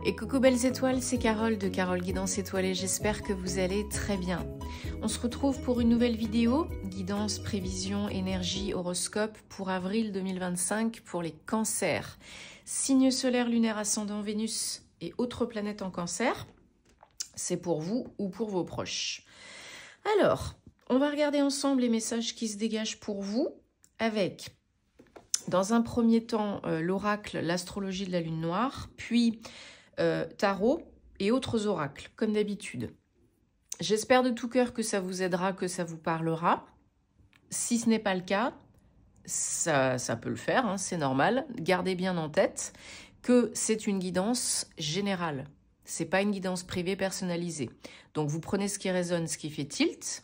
Et coucou belles étoiles, c'est Carole de Carole Guidance Étoilée, j'espère que vous allez très bien. On se retrouve pour une nouvelle vidéo, guidance, prévision, énergie, horoscope pour avril 2025 pour les cancers. Signe solaire, lunaire, ascendant, Vénus et autres planètes en cancer, c'est pour vous ou pour vos proches. Alors, on va regarder ensemble les messages qui se dégagent pour vous avec, dans un premier temps, l'oracle, l'astrologie de la lune noire, puis tarot et autres oracles, comme d'habitude. J'espère de tout cœur que ça vous aidera, que ça vous parlera. Si ce n'est pas le cas, ça peut le faire, hein, c'est normal. Gardez bien en tête que c'est une guidance générale. C'est pas une guidance privée personnalisée. Donc vous prenez ce qui résonne, ce qui fait tilt,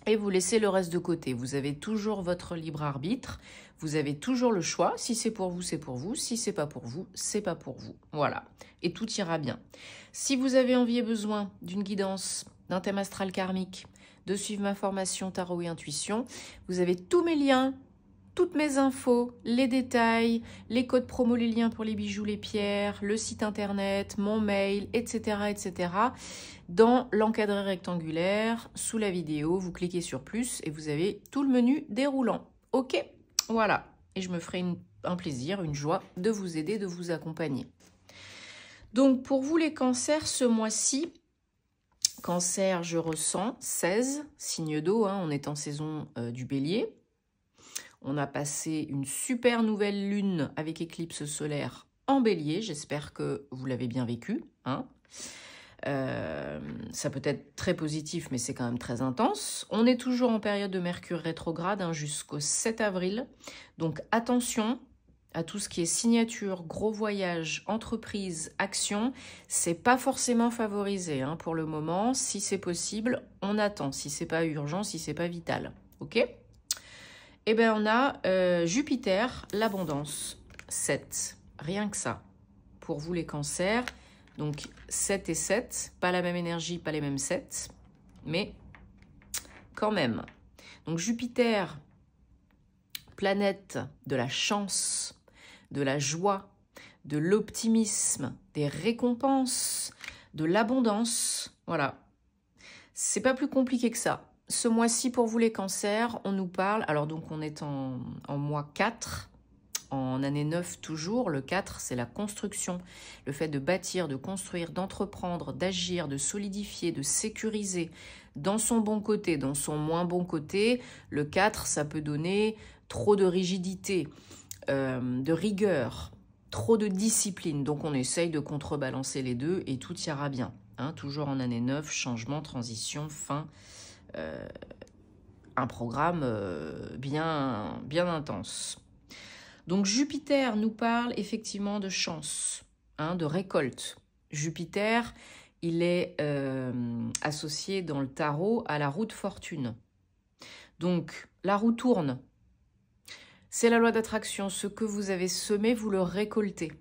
et vous laissez le reste de côté. Vous avez toujours votre libre arbitre. Vous avez toujours le choix. Si c'est pour vous, c'est pour vous. Si c'est pas pour vous, c'est pas pour vous. Voilà. Et tout ira bien. Si vous avez envie et besoin d'une guidance, d'un thème astral karmique, de suivre ma formation tarot et intuition, vous avez tous mes liens, toutes mes infos, les détails, les codes promo, les liens pour les bijoux, les pierres, le site internet, mon mail, etc. etc. Dans l'encadré rectangulaire, sous la vidéo, vous cliquez sur plus et vous avez tout le menu déroulant. Ok, voilà. Et je me ferai un plaisir, une joie de vous aider, de vous accompagner. Donc pour vous les cancers, ce mois-ci, cancer, je ressens 16, signe d'eau, hein, on est en saison du bélier. On a passé une super nouvelle lune avec éclipse solaire en bélier. J'espère que vous l'avez bien vécu, hein. Ça peut être très positif, mais c'est quand même très intense. On est toujours en période de Mercure rétrograde, hein, jusqu'au 7 avril. Donc attention à tout ce qui est signature, gros voyage, entreprise, action. C'est pas forcément favorisé, hein, pour le moment. Si c'est possible, on attend. Si c'est pas urgent, si c'est pas vital. Ok ? Eh bien, on a Jupiter, l'abondance, 7. Rien que ça. Pour vous, les cancers. Donc, 7 et 7. Pas la même énergie, pas les mêmes 7. Mais quand même. Donc, Jupiter, planète de la chance, de la joie, de l'optimisme, des récompenses, de l'abondance. Voilà. C'est pas plus compliqué que ça. Ce mois-ci, pour vous les cancers, on nous parle, alors donc on est en mois 4, en année 9 toujours. Le 4, c'est la construction, le fait de bâtir, de construire, d'entreprendre, d'agir, de solidifier, de sécuriser dans son bon côté, dans son moins bon côté. Le 4, ça peut donner trop de rigidité, de rigueur, trop de discipline. Donc on essaye de contrebalancer les deux et tout ira bien. Hein, toujours en année 9, changement, transition, fin... un programme bien intense. Donc Jupiter nous parle effectivement de chance, hein, de récolte. Jupiter, il est associé dans le tarot à la roue de fortune. Donc la roue tourne. C'est la loi d'attraction. Ce que vous avez semé, vous le récoltez.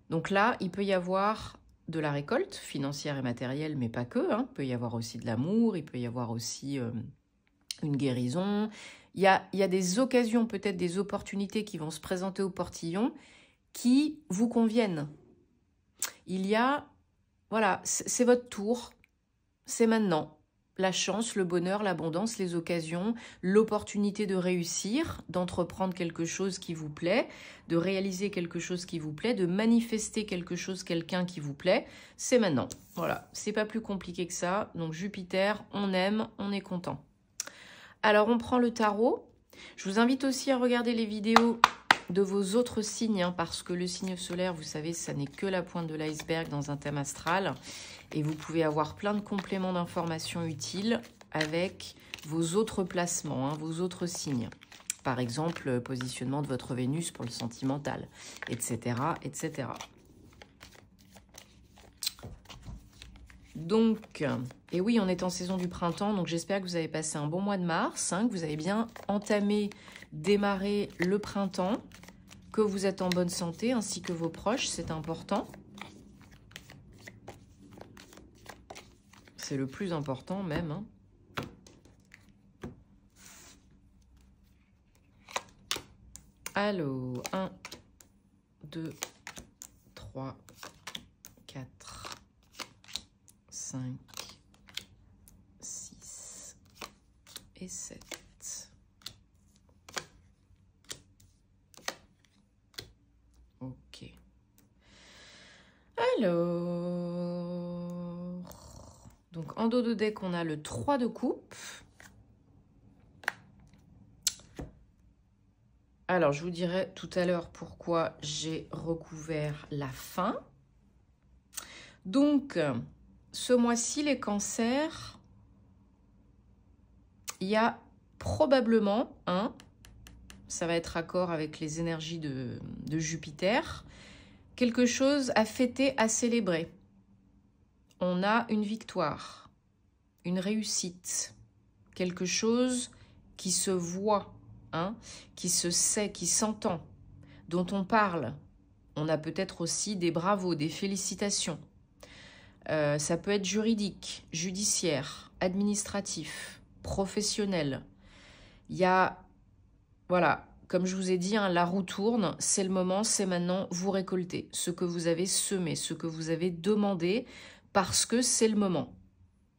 Donc là, il peut y avoir de la récolte financière et matérielle, mais pas que, hein. Il peut y avoir aussi de l'amour, il peut y avoir aussi une guérison. Il y a des occasions, peut-être des opportunités qui vont se présenter au portillon qui vous conviennent. Il y a, voilà, c'est votre tour, c'est maintenant. La chance, le bonheur, l'abondance, les occasions, l'opportunité de réussir, d'entreprendre quelque chose qui vous plaît, de réaliser quelque chose qui vous plaît, de manifester quelque chose, quelqu'un qui vous plaît, c'est maintenant. Voilà, c'est pas plus compliqué que ça. Donc Jupiter, on aime, on est content. Alors on prend le tarot. Je vous invite aussi à regarder les vidéos de vos autres signes, hein, parce que le signe solaire, vous savez, ça n'est que la pointe de l'iceberg dans un thème astral. Et vous pouvez avoir plein de compléments d'informations utiles avec vos autres placements, hein, vos autres signes. Par exemple, le positionnement de votre Vénus pour le sentimental, etc., etc. Donc, et oui, on est en saison du printemps, donc j'espère que vous avez passé un bon mois de mars, hein, que vous avez bien entamé, démarré le printemps, que vous êtes en bonne santé, ainsi que vos proches, c'est important. C'est le plus important même, hein. Allô, 1, 2, 3. 3, 4, 5, 6 et 7. Ok. Alors, donc en dos de deck, on a le 3 de coupe. Alors, je vous dirai tout à l'heure pourquoi j'ai recouvert la fin. Donc, ce mois-ci, les cancers, il y a probablement, ça va être raccord avec les énergies de Jupiter, quelque chose à fêter, à célébrer. On a une victoire, une réussite, quelque chose qui se voit, qui se sait, qui s'entend, dont on parle. On a peut-être aussi des bravos, des félicitations. Ça peut être juridique, judiciaire, administratif, professionnel. Il y a, voilà, comme je vous ai dit, la roue tourne, c'est le moment, c'est maintenant, vous récoltez ce que vous avez semé, ce que vous avez demandé, parce que c'est le moment.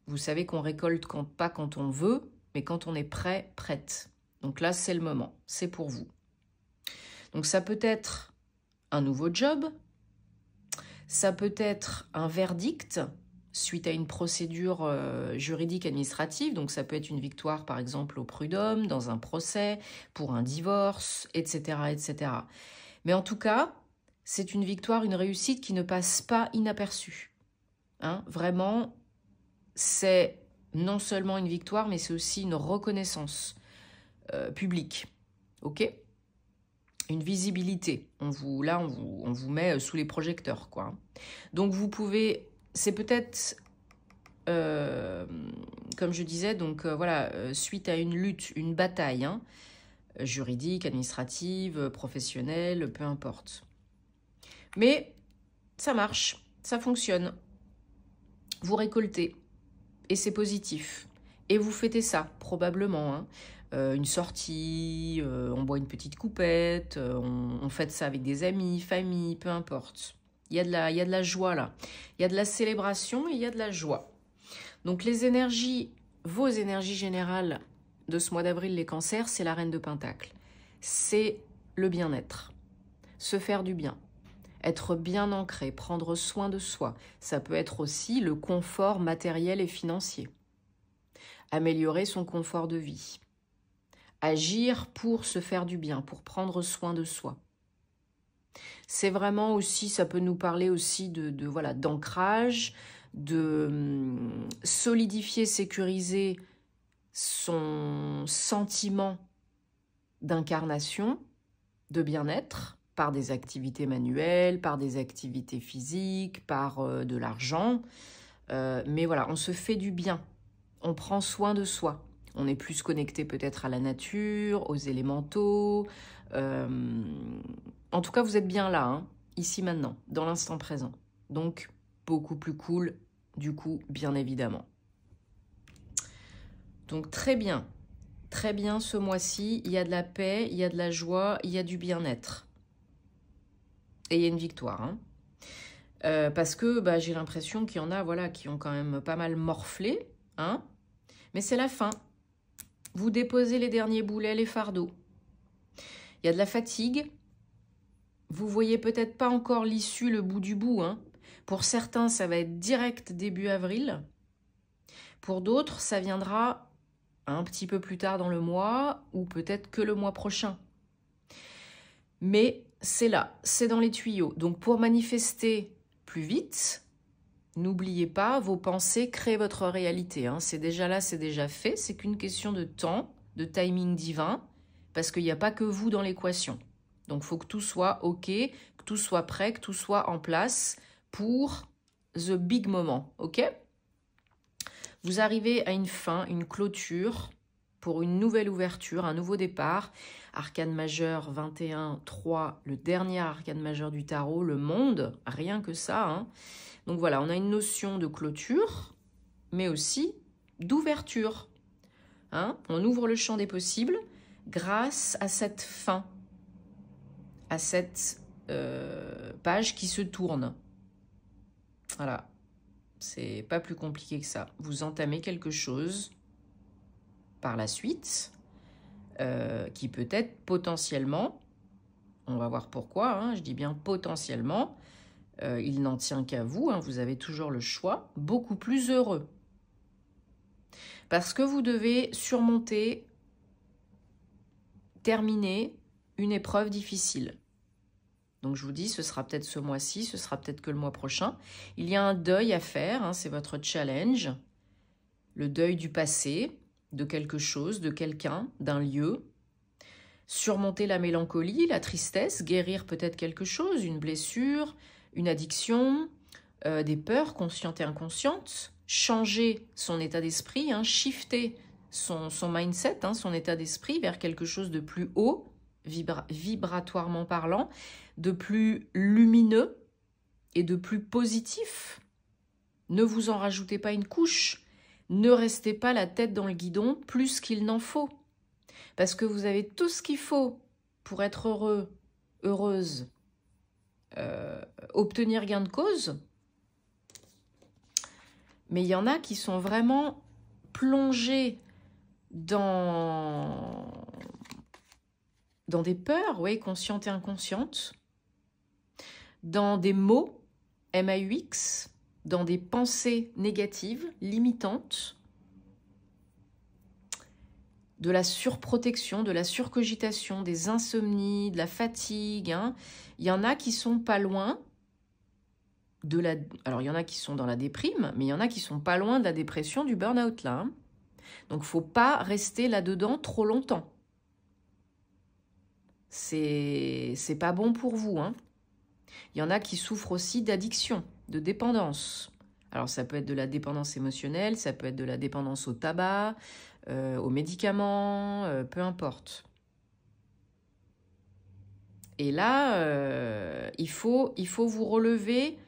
Vous savez qu'on récolte pas quand on veut, mais quand on est prêt, prête. Donc là, c'est le moment, c'est pour vous. Donc ça peut être un nouveau job, ça peut être un verdict suite à une procédure juridique administrative. Donc ça peut être une victoire, par exemple, au prud'homme, dans un procès, pour un divorce, etc., etc. Mais en tout cas, c'est une victoire, une réussite qui ne passe pas inaperçue. Vraiment, c'est non seulement une victoire, mais c'est aussi une reconnaissance publique. Ok ? Une visibilité. On vous met sous les projecteurs, quoi. Donc vous pouvez, c'est peut-être, comme je disais, donc voilà, suite à une lutte, une bataille, juridique, administrative, professionnelle, peu importe. Mais ça marche, ça fonctionne. Vous récoltez et c'est positif. Et vous fêtez ça, probablement, une sortie, on boit une petite coupette, on fête ça avec des amis, famille, peu importe. Il y a de la joie là. Il y a de la célébration et il y a de la joie. Donc les énergies, vos énergies générales de ce mois d'avril, les cancers, c'est la reine de Pentacle. C'est le bien-être, se faire du bien, être bien ancré, prendre soin de soi. Ça peut être aussi le confort matériel et financier. Améliorer son confort de vie. Agir pour se faire du bien, pour prendre soin de soi. C'est vraiment aussi, ça peut nous parler aussi voilà, d'ancrage, de solidifier, sécuriser son sentiment d'incarnation, de bien-être, par des activités manuelles, par des activités physiques, par de l'argent. Mais voilà, on se fait du bien, on prend soin de soi. On est plus connecté peut-être à la nature, aux élémentaux. En tout cas, vous êtes bien là, ici maintenant, dans l'instant présent. Donc, beaucoup plus cool, du coup, bien évidemment. Donc, très bien ce mois-ci. Il y a de la paix, il y a de la joie, il y a du bien-être. Et il y a une victoire. Parce que j'ai l'impression qu'il y en a voilà, qui ont quand même pas mal morflé. Mais c'est la fin. Vous déposez les derniers boulets, les fardeaux. Il y a de la fatigue. Vous voyez peut-être pas encore l'issue, le bout du bout. Pour certains, ça va être direct début avril. Pour d'autres, ça viendra un petit peu plus tard dans le mois ou peut-être que le mois prochain. Mais c'est là, c'est dans les tuyaux. Donc pour manifester plus vite, n'oubliez pas, vos pensées créent votre réalité. C'est déjà là, c'est déjà fait. C'est qu'une question de temps, de timing divin, parce qu'il n'y a pas que vous dans l'équation. Donc, il faut que tout soit OK, que tout soit prêt, que tout soit en place pour the big moment. OK ? Vous arrivez à une fin, une clôture pour une nouvelle ouverture, un nouveau départ. Arcane majeur 21, 3, le dernier arcane majeur du tarot, le monde, rien que ça. Donc voilà, on a une notion de clôture, mais aussi d'ouverture. On ouvre le champ des possibles grâce à cette fin, à cette page qui se tourne. Voilà. C'est pas plus compliqué que ça. Vous entamez quelque chose par la suite qui peut être potentiellement, on va voir pourquoi, hein, je dis bien potentiellement, il n'en tient qu'à vous, hein, vous avez toujours le choix, beaucoup plus heureux. Parce que vous devez surmonter, terminer une épreuve difficile. Donc je vous dis, ce sera peut-être ce mois-ci, ce sera peut-être que le mois prochain. Il y a un deuil à faire, hein, c'est votre challenge. Le deuil du passé, de quelque chose, de quelqu'un, d'un lieu. Surmonter la mélancolie, la tristesse, guérir peut-être quelque chose, une blessure, une addiction, des peurs conscientes et inconscientes. Changer son état d'esprit, hein, shifter son mindset, hein, son état d'esprit vers quelque chose de plus haut, vibratoirement parlant, de plus lumineux et de plus positif. Ne vous en rajoutez pas une couche. Ne restez pas la tête dans le guidon plus qu'il n'en faut. Parce que vous avez tout ce qu'il faut pour être heureux, heureuse, obtenir gain de cause. Mais il y en a qui sont vraiment plongés dans des peurs, oui, conscientes et inconscientes, dans des mots, M-A-U-X, dans des pensées négatives, limitantes, de la surprotection, de la surcogitation, des insomnies, de la fatigue. Hein. Il y en a qui sont pas loin de la... Alors, il y en a qui sont dans la déprime, mais il y en a qui sont pas loin de la dépression, du burn-out, là. Hein. Donc, faut pas rester là-dedans trop longtemps. C'est pas bon pour vous. Hein. Il y en a qui souffrent aussi d'addiction, de dépendance. Alors, ça peut être de la dépendance émotionnelle, ça peut être de la dépendance au tabac, aux médicaments, peu importe. Et là, il faut vous relever,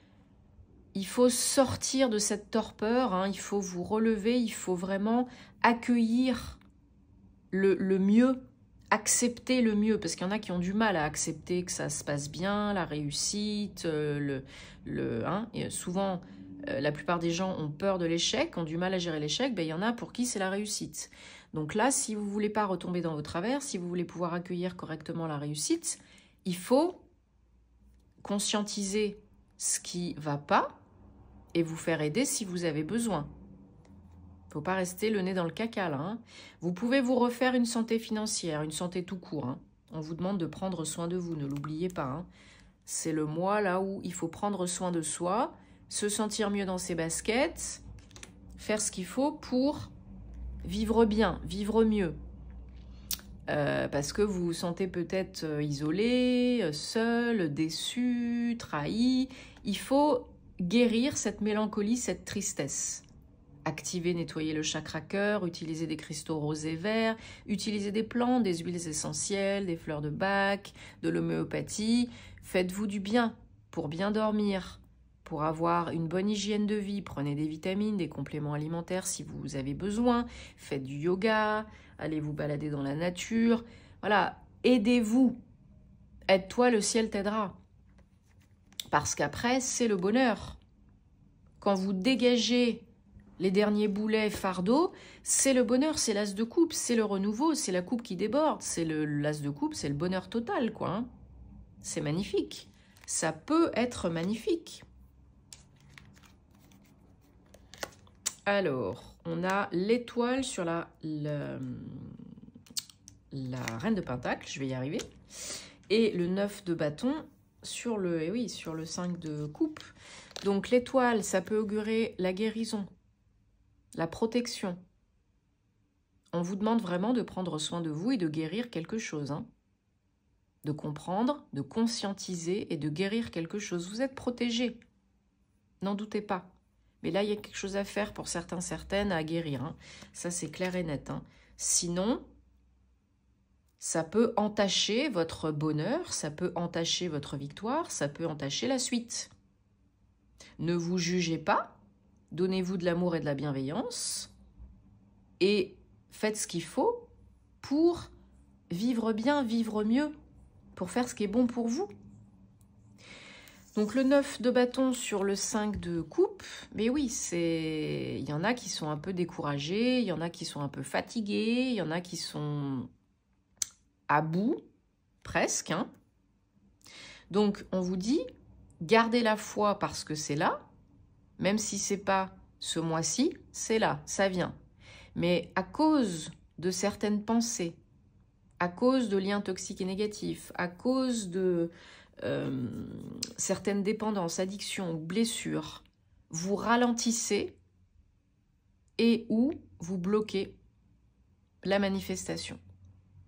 il faut sortir de cette torpeur, hein, il faut vous relever, il faut vraiment accueillir le mieux, accepter le mieux, parce qu'il y en a qui ont du mal à accepter que ça se passe bien, la réussite, hein, et souvent... la plupart des gens ont peur de l'échec, ont du mal à gérer l'échec, ben, il y en a pour qui c'est la réussite. Donc là, si vous ne voulez pas retomber dans vos travers, si vous voulez pouvoir accueillir correctement la réussite, il faut conscientiser ce qui ne va pas et vous faire aider si vous avez besoin. Il ne faut pas rester le nez dans le caca, là. Hein. Vous pouvez vous refaire une santé financière, une santé tout court. Hein. On vous demande de prendre soin de vous, ne l'oubliez pas. Hein. C'est le mois là où il faut prendre soin de soi, se sentir mieux dans ses baskets, faire ce qu'il faut pour vivre bien, vivre mieux. Parce que vous vous sentez peut-être isolé, seul, déçu, trahi. Il faut guérir cette mélancolie, cette tristesse. Activer, nettoyer le chakra cœur, utiliser des cristaux roses et verts, utiliser des plantes, des huiles essentielles, des fleurs de Bach, de l'homéopathie. Faites-vous du bien pour bien dormir. Pour avoir une bonne hygiène de vie, prenez des vitamines, des compléments alimentaires si vous avez besoin. Faites du yoga, allez vous balader dans la nature. Voilà, aidez-vous. Aide-toi, le ciel t'aidera. Parce qu'après, c'est le bonheur. Quand vous dégagez les derniers boulets fardeaux, c'est le bonheur, c'est l'as de coupe, c'est le renouveau, c'est la coupe qui déborde. C'est l'as de coupe, c'est le bonheur total, quoi. Hein. C'est magnifique. Ça peut être magnifique. Alors, on a l'étoile sur la reine de pentacle, je vais y arriver, et le 9 de bâton sur le 5 de coupe. Donc l'étoile, ça peut augurer la guérison, la protection. On vous demande vraiment de prendre soin de vous et de guérir quelque chose, hein. De comprendre, de conscientiser et de guérir quelque chose. Vous êtes protégé, n'en doutez pas. Mais là, il y a quelque chose à faire pour certains, certaines, à guérir. Hein. Ça, c'est clair et net. Hein. Sinon, ça peut entacher votre bonheur, ça peut entacher votre victoire, ça peut entacher la suite. Ne vous jugez pas, donnez-vous de l'amour et de la bienveillance et faites ce qu'il faut pour vivre bien, vivre mieux, pour faire ce qui est bon pour vous. Donc le 9 de bâton sur le 5 de coupe, mais oui, il y en a qui sont un peu découragés, il y en a qui sont un peu fatigués, il y en a qui sont à bout, presque. Hein. Donc on vous dit, gardez la foi parce que c'est là, même si c'est pas ce mois-ci, c'est là, ça vient. Mais à cause de certaines pensées, à cause de liens toxiques et négatifs, à cause de certaines dépendances, addictions ou blessures, vous ralentissez et ou vous bloquez la manifestation,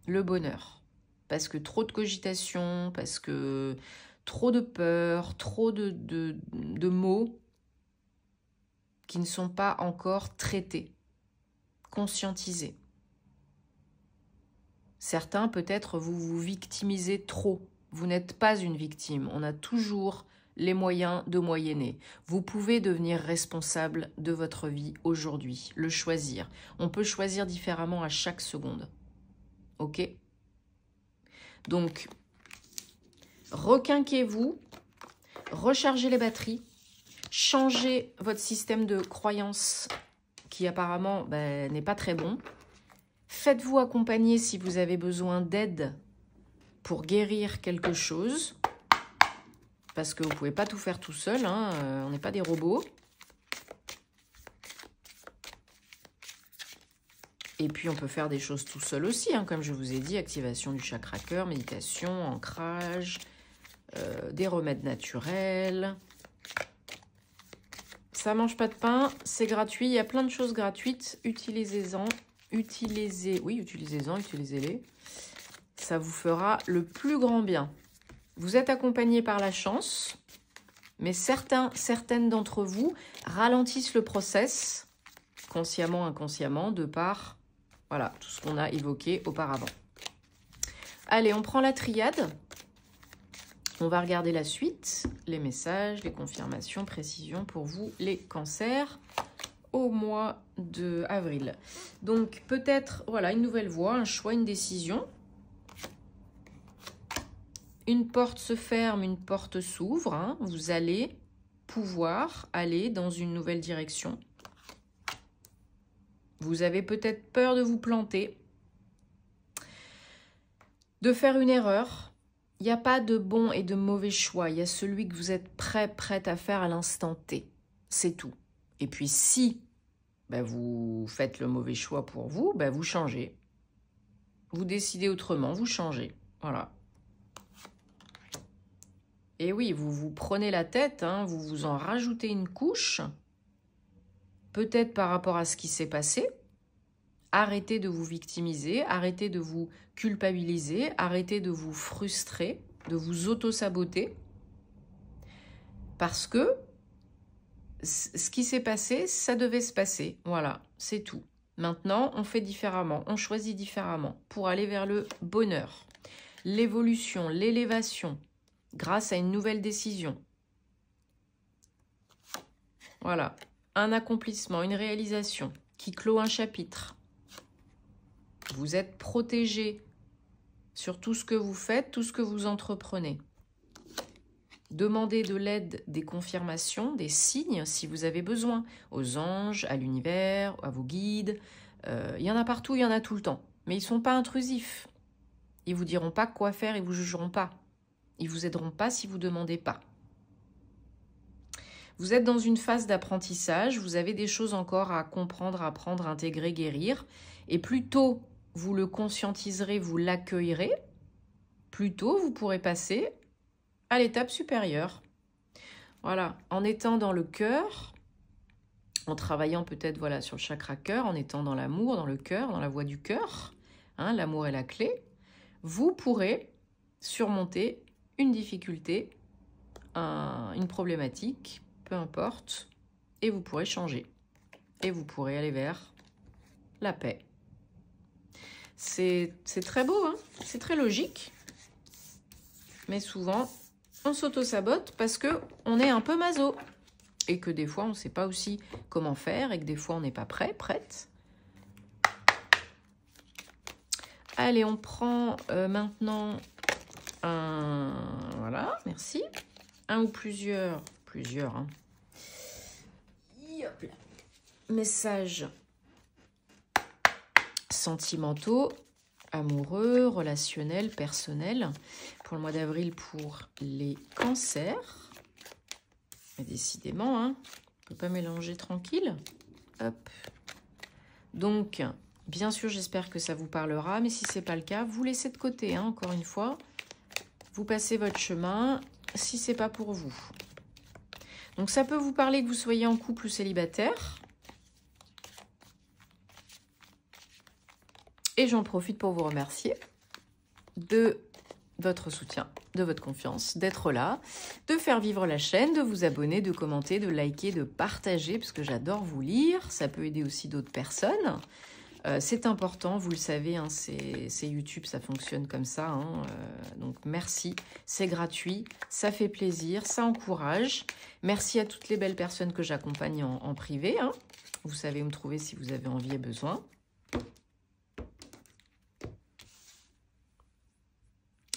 le bonheur. Parce que trop de cogitation, parce que trop de peur, trop de mots qui ne sont pas encore traités, conscientisés. Certains, peut-être, vous vous victimisez trop. Vous n'êtes pas une victime. On a toujours les moyens de moyenner. Vous pouvez devenir responsable de votre vie aujourd'hui, le choisir. On peut choisir différemment à chaque seconde. Ok ? Donc, requinquez-vous, rechargez les batteries, changez votre système de croyance qui apparemment n'est pas très bon. Faites-vous accompagner si vous avez besoin d'aide pour guérir quelque chose, parce que vous ne pouvez pas tout faire tout seul, hein, on n'est pas des robots. Et puis on peut faire des choses tout seul aussi, hein, comme je vous ai dit, activation du chakra cœur, méditation, ancrage, des remèdes naturels. Ça mange pas de pain, c'est gratuit, il y a plein de choses gratuites, utilisez-en. Utilisez-en, utilisez-les. Ça vous fera le plus grand bien. Vous êtes accompagné par la chance, mais certaines d'entre vous ralentissent le process, consciemment, inconsciemment, de par voilà, tout ce qu'on a évoqué auparavant. Allez, on prend la triade. On va regarder la suite, les messages, les confirmations, précisions pour vous, les cancers. Au mois d'avril. Donc peut-être, voilà, une nouvelle voie, un choix, une décision. Une porte se ferme, une porte s'ouvre. Hein. Vous allez pouvoir aller dans une nouvelle direction. Vous avez peut-être peur de vous planter, de faire une erreur. Il n'y a pas de bon et de mauvais choix. Il y a celui que vous êtes prête à faire à l'instant T. C'est tout. Et puis si vous faites le mauvais choix pour vous, vous changez. Vous décidez autrement, vous changez. Voilà. Et oui, vous vous prenez la tête, hein, vous vous en rajoutez une couche, peut-être par rapport à ce qui s'est passé. Arrêtez de vous victimiser, arrêtez de vous culpabiliser, arrêtez de vous frustrer, de vous auto-saboter. Parce que ce qui s'est passé, ça devait se passer. Voilà, c'est tout. Maintenant, on fait différemment, on choisit différemment pour aller vers le bonheur, l'évolution, l'élévation, grâce à une nouvelle décision. Voilà, un accomplissement, une réalisation qui clôt un chapitre. Vous êtes protégé sur tout ce que vous faites, tout ce que vous entreprenez. Demandez de l'aide, des confirmations, des signes si vous avez besoin, aux anges, à l'univers, à vos guides. Il y en a partout, il y en a tout le temps. Mais ils ne sont pas intrusifs. Ils ne vous diront pas quoi faire, ils ne vous jugeront pas. Ils ne vous aideront pas si vous ne demandez pas. Vous êtes dans une phase d'apprentissage, vous avez des choses encore à comprendre, à apprendre, à intégrer, guérir. Et plus tôt vous le conscientiserez, vous l'accueillerez, plus tôt vous pourrez passer à l'étape supérieure. Voilà, en étant dans le cœur, en travaillant peut-être voilà, sur le chakra cœur, en étant dans l'amour, dans le cœur, dans la voie du cœur, hein, l'amour est la clé, vous pourrez surmonter une difficulté, une problématique, peu importe, et vous pourrez changer. Et vous pourrez aller vers la paix. C'est très beau, hein, c'est très logique, mais souvent on s'auto-sabote parce qu'on est un peu maso et que des fois on ne sait pas aussi comment faire et que des fois on n'est pas prête. Allez, on prend maintenant un... Voilà, merci. un ou plusieurs hein. Hop là. Messages sentimentaux, amoureux, relationnels, personnels pour le mois d'avril pour les cancers. Et décidément, hein, on ne peut pas mélanger tranquille. Hop. Donc, bien sûr, j'espère que ça vous parlera, mais si ce n'est pas le cas, vous laissez de côté, hein, encore une fois. Vous passez votre chemin si ce n'est pas pour vous. Donc, ça peut vous parler que vous soyez en couple ou célibataire. Et j'en profite pour vous remercier de votre soutien, de votre confiance, d'être là, de faire vivre la chaîne, de vous abonner, de commenter, de liker, de partager, parce que j'adore vous lire. Ça peut aider aussi d'autres personnes. C'est important, vous le savez, hein, c'est YouTube, ça fonctionne comme ça. Hein, donc merci, c'est gratuit, ça fait plaisir, ça encourage. Merci à toutes les belles personnes que j'accompagne en privé. Hein. Vous savez où me trouver si vous avez envie et besoin.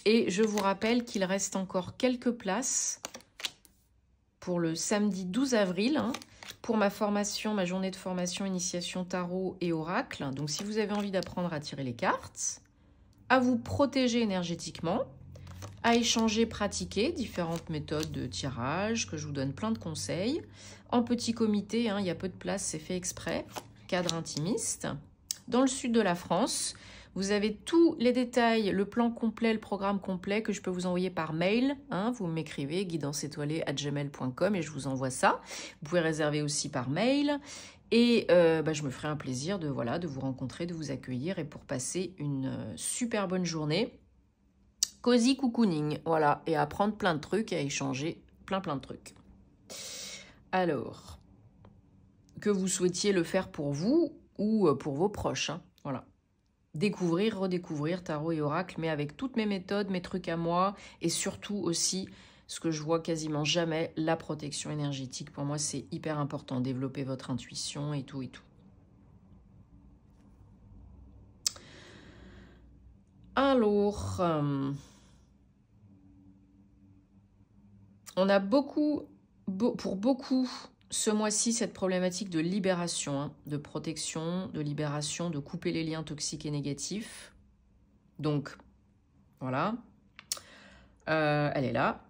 Et je vous rappelle qu'il reste encore quelques places pour le samedi 12 avril, hein, pour ma formation, ma journée de formation, initiation tarot et oracle. Donc si vous avez envie d'apprendre à tirer les cartes, à vous protéger énergétiquement, à échanger, pratiquer différentes méthodes de tirage, que je vous donne plein de conseils. En petit comité, hein, il y a peu de place, c'est fait exprès, cadre intimiste. Dans le sud de la France, vous avez tous les détails, le plan complet, le programme complet que je peux vous envoyer par mail. Hein, vous m'écrivez guidanceétoilée@gmail.com et je vous envoie ça. Vous pouvez réserver aussi par mail. Et je me ferai un plaisir de vous rencontrer, de vous accueillir et pour passer une super bonne journée. Cozy cocooning, voilà. Et apprendre plein de trucs et à échanger plein de trucs. Alors, que vous souhaitiez le faire pour vous ou pour vos proches. Hein, voilà. Découvrir, redécouvrir tarot et oracle, mais avec toutes mes méthodes, mes trucs à moi, et surtout aussi, ce que je vois quasiment jamais, la protection énergétique. Pour moi, c'est hyper important, développer votre intuition et tout et tout. Alors, on a pour beaucoup, ce mois-ci, cette problématique de libération, hein, de protection, de libération, de couper les liens toxiques et négatifs. Donc, voilà. Elle est là.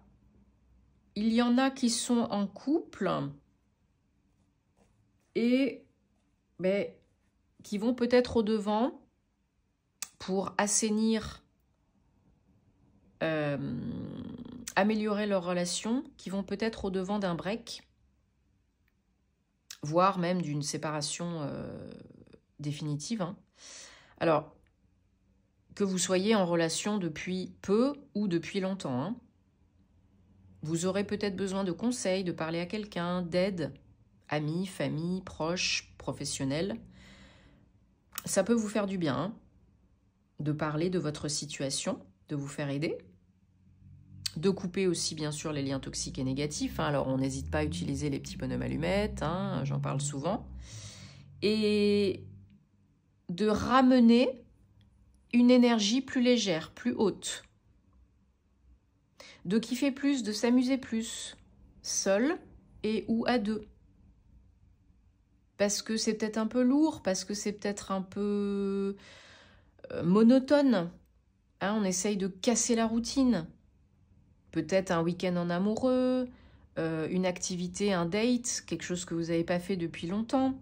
Il y en a qui sont en couple et qui vont peut-être au-devant pour assainir, améliorer leur relation, qui vont peut-être au-devant d'un break, voire même d'une séparation définitive. Hein. Alors, que vous soyez en relation depuis peu ou depuis longtemps, hein, vous aurez peut-être besoin de conseils, de parler à quelqu'un, d'aide, amis, famille, proches, professionnels. Ça peut vous faire du bien, hein, de parler de votre situation, de vous faire aider, de couper aussi bien sûr les liens toxiques et négatifs. Hein. Alors on n'hésite pas à utiliser les petits bonhommes allumettes, hein, j'en parle souvent. Et de ramener une énergie plus légère, plus haute. De kiffer plus, de s'amuser plus, seul et ou à deux. Parce que c'est peut-être un peu lourd, parce que c'est peut-être un peu monotone. Hein, on essaye de casser la routine. Peut-être un week-end en amoureux, une activité, un date, quelque chose que vous n'avez pas fait depuis longtemps.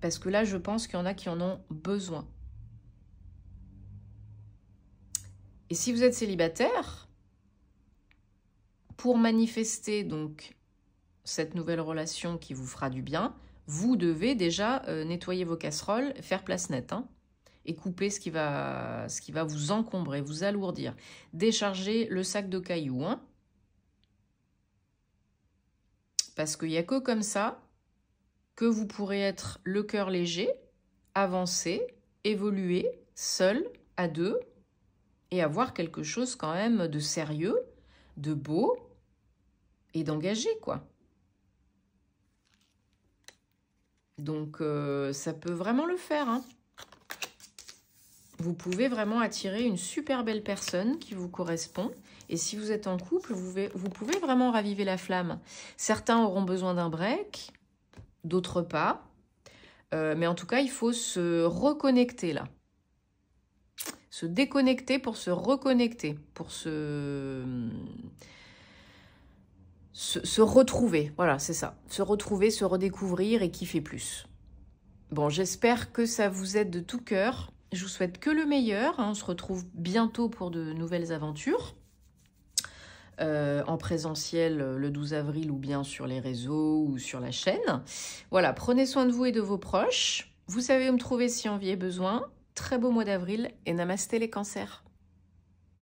Parce que là, je pense qu'il y en a qui en ont besoin. Et si vous êtes célibataire, pour manifester donc cette nouvelle relation qui vous fera du bien, vous devez déjà nettoyer vos casseroles, faire place nette, hein, et couper ce qui va vous encombrer, vous alourdir. Décharger le sac de cailloux. Hein, parce qu'il n'y a que comme ça que vous pourrez être le cœur léger, avancer, évoluer, seul, à deux, et avoir quelque chose quand même de sérieux, de beau et d'engagé, quoi. Donc, ça peut vraiment le faire, hein. vous pouvez vraiment attirer une super belle personne qui vous correspond. Et si vous êtes en couple, vous pouvez vraiment raviver la flamme. Certains auront besoin d'un break, d'autres pas. Mais en tout cas, il faut se reconnecter là. Se déconnecter pour se reconnecter, pour se retrouver. Voilà, c'est ça. Se retrouver, se redécouvrir et kiffer plus. Bon, j'espère que ça vous aide de tout cœur. Je vous souhaite que le meilleur. On se retrouve bientôt pour de nouvelles aventures. En présentiel le 12 avril ou bien sur les réseaux ou sur la chaîne. Voilà, prenez soin de vous et de vos proches. Vous savez où me trouver si envie est besoin. Très beau mois d'avril et namasté les cancers.